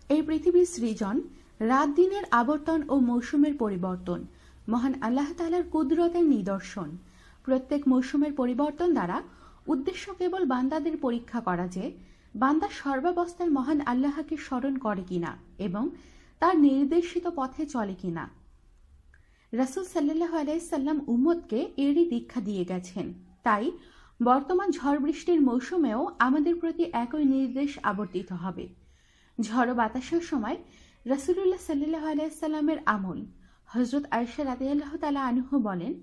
এই পৃথিবীর সৃজন, রাত দিনের আবর্তন ও মৌসুমের পরিবর্তন মহান আল্লাহ তাআলার কুদরতের নিদর্শন। প্রত্যেক মৌসুমের পরিবর্তন দ্বারা উদ্দেশ্য কেবল বান্দাদের পরীক্ষা করা যে বান্দা সর্বাবস্থায় মহান আল্লাহকে স্মরণ করে কিনা এবং তার নির্দেশিত পথে চলে কিনা। রাসূল সাল্লাল্লাহু আলাইহি সাল্লাম উম্মতকে এরই দীক্ষা দিয়ে গেছেন। তাই বর্তমান ঝড় বৃষ্টির মৌসুমেও আমাদের প্রতি একই নির্দেশ আবর্তিত হবে। ঝড় বাতাসের সময় রাসূলুল্লাহ সাল্লাল্লাহু আলাইহি সাল্লামের আমল। হযরত আয়েশা রাদিয়াল্লাহু তাআলা আনহা বলেন,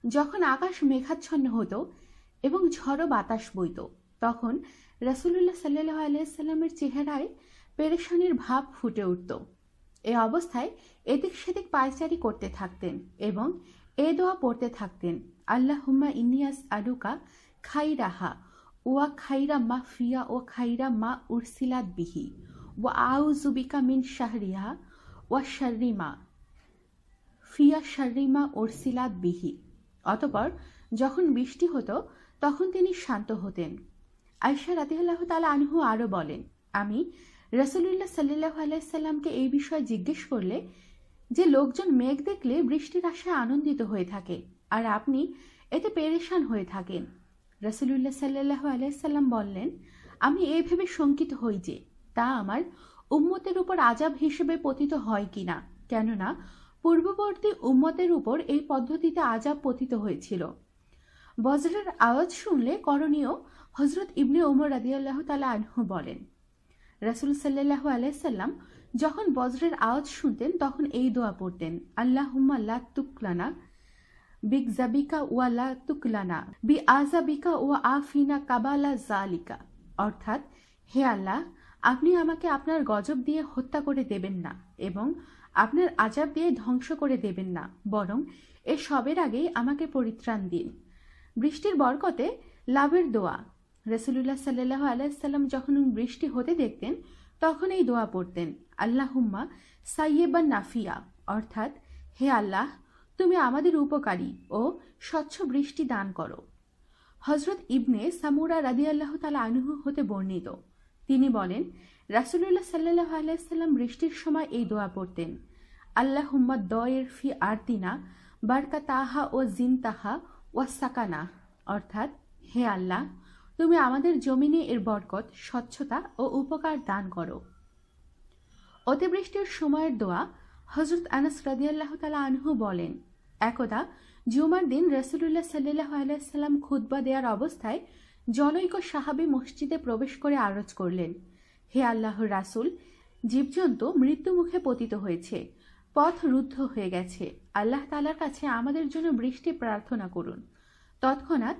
যখন আকাশ মেঘাচ্ছন্ন হতো এবং ঝড় বাতাস বইত, তখন রাসূলুল্লাহ সাল্লাল্লাহু আলাইহি সাল্লামের চেহারায় পেরেশানির ভাব ফুটে উঠত। এই অবস্থায় এদিক সেদিক পায়চারি করতে থাকতেন এবং এ দোয়া পড়তে থাকতেন, আল্লাহুম্মা ইন্নী আসআলুকা খাইরাহা ওয়া খাইরা মা ফিয়া ও খাইরা মা উরসিলাত বিহি ওয়া আউযু বিকা মিন শাররিহা ওয়া শাররি মা ফিয়া শাররি মা উরসিলাত বিহি। অতঃপর যখন বৃষ্টি হতো তখন তিনি শান্ত হতেন। আয়েশা রাদিয়াল্লাহু তাআলা আনহা আরো বলেন, আমি রাসূলুল্লাহ সাল্লাল্লাহু আলাইহি সাল্লামকে এই বিষয়ে জিজ্ঞেস করলে যে লোকজন মেঘ দেখলে বৃষ্টির আশায় আনন্দিত হয়ে থাকে আর আপনি এতে পেরেশান হয়ে থাকেন। রাসূলুল্লাহ সাল্লাল্লাহু আলাইহি সাল্লাম বললেন, আমি এই ভেবে শঙ্কিত হই যে তা আমার উম্মতের উপর আযাব হিসেবে পতিত হয় কিনা, কেননা পূর্ববর্তী উম্মতের উপর এই পদ্ধতিতে আযাব পতিত হয়েছিল। বজ্রের আওয়াজ শুনলে করণীয়। হযরত ইবনে ওমর রাদিয়াল্লাহু তাআলা আনহু বলেন, রাসূল সাল্লাল্লাহু আলাইহি সাল্লাম যখন বজ্রের আওয়াজ শুনতেন তখন এই দোয়া পড়তেন, আল্লাহুম্মা লা তুকলানা বিগযাবিকা ওয়া লা তুকলানা বিআযাবিকা ওয়া আফিনা কাবালা যালিকা। অর্থাৎ, হে আল্লাহ, আপনি আমাকে আপনার গজব দিয়ে হত্যা করে দেবেন না এবং আপনার আযাব দিয়ে ধ্বংস করে দেবেন না, বরং এ সবের আগেই আমাকে পরিত্রাণ দিন। বৃষ্টির বরকতে লাভের দোয়া। রাসূলুল্লাহ সাল্লাল্লাহু আলাইহি সাল্লাম যখন বৃষ্টি হতে দেখতেন তখন এই দোয়া পড়তেন, আল্লাহুম্মা সাইয়্যিবান নাফিয়া। অর্থাৎ, হে আল্লাহ, তুমি আমাদের উপকারী ও স্বচ্ছ বৃষ্টি দান করো। হযরত ইবনে সামুরা রাদিয়াল্লাহু তাআলা আনহু হতে বর্ণিত, তিনি বলেন, রাসূলুল্লাহ সাল্লাল্লাহু আলাইহি সাল্লাম বৃষ্টির সময় এই দোয়া পড়তেন, আল্লাহুম্মা দয়ির ফি আরদিনা বারকাতাহা ও জিনতাহা ওয়া সাকানা। অর্থাৎ, হে আল্লাহ, তুমি আমাদের জমিনে এর বরকত, স্বচ্ছতা ও উপকার দান করো। অতিবৃষ্টির সময়ের দোয়া। হযরত আনাস রাদিয়াল্লাহু তাআলা আনহু বলেন, একদা জুমার দিন রাসূলুল্লাহ সাল্লাল্লাহু আলাইহি সাল্লাম খুতবা দেওয়ার অবস্থায় জনৈক সাহাবী মসজিদে প্রবেশ করে আরজ করলেন, হে আল্লাহর রাসূল, জীবজন্তু মৃত্যু মুখে পতিত হয়েছে, পথ রুদ্ধ হয়ে গেছে, আল্লাহ তাআলার কাছে আমাদের জন্য বৃষ্টি প্রার্থনা করুন। তৎক্ষণাৎ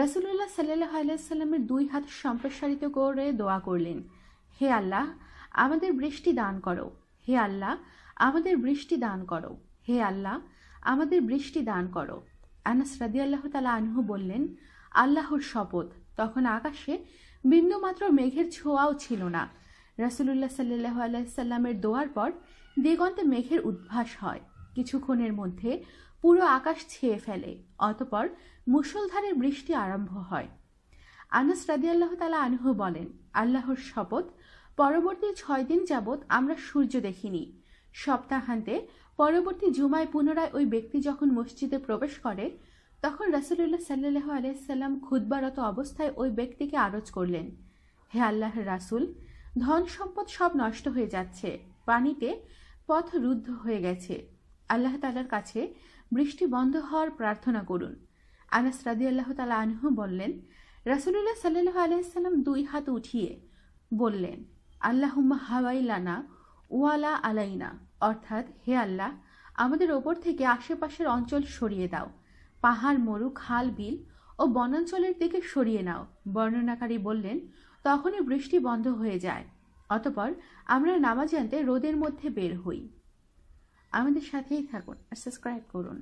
রাসূলুল্লাহ সাল্লাল্লাহু আলাইহি সাল্লামের দুই হাত সম্প্রসারিত করে দোয়া করলেন, হে আল্লাহ, আমাদের বৃষ্টি দান করো, হে আল্লাহ, আমাদের বৃষ্টি দান করো, হে আল্লাহ, আমাদের বৃষ্টি দান করো। আনাস রাদিয়াল্লাহু তাআলা আনহু বললেন, আল্লাহর শপথ, তখন আকাশে বিন্দুমাত্র মেঘের ছোঁয়াও ছিল না। রাসূলুল্লাহ সাল্লাল্লাহু আলাইহি সাল্লামের দোয়ার পর দিগন্তে মেঘের উদ্ভাস হয়, কিছুক্ষণের মধ্যে পুরো আকাশ ছেয়ে ফেলে, অতঃপর মুষলধারে বৃষ্টি আরম্ভ হয়। আনাস রাদিয়াল্লাহু তাআলা আনহু বলেন, আল্লাহর শপথ, পরবর্তী 6 দিন যাবৎ আমরা সূর্য দেখিনি। সপ্তাহান্তে পরবর্তী জুমায় পুনরায় ওই ব্যক্তি যখন মসজিদে প্রবেশ করে তখন রাসূলুল্লাহ সাল্লাল্লাহু আলাইহি সাল্লাম খুতবারত অবস্থায় ওই ব্যক্তিকে আরজ করলেন, হে আল্লাহর রাসূল, ধন সম্পদ সব নষ্ট হয়ে যাচ্ছে, পানিতে পথ রুদ্ধ হয়ে গেছে, আল্লাহ তাআলার কাছে বৃষ্টি বন্ধ হওয়ার প্রার্থনা করুন। আনাস রাদিয়াল্লাহু তাআলা আনহু বললেন, রাসূলুল্লাহ সাল্লাল্লাহু আলাইহি সাল্লাম দুই হাত উঠিয়ে বললেন, আল্লাহুম্মা হাওয়াইলানা ওয়ালা আলাইনা। অর্থাৎ, হে আল্লাহ, আমাদের ওপর থেকে আশেপাশের অঞ্চল সরিয়ে দাও, পাহাড়, মরু, খাল, বিল ও বনাঞ্চলের দিকে সরিয়ে নাও। বর্ণনাকারী বললেন, তখনই বৃষ্টি বন্ধ হয়ে যায়। অতঃপর আমরা নামাজ আনতে রোদের মধ্যে বের হই। আমাদের সাথেই থাকুন আর সাবস্ক্রাইব করুন।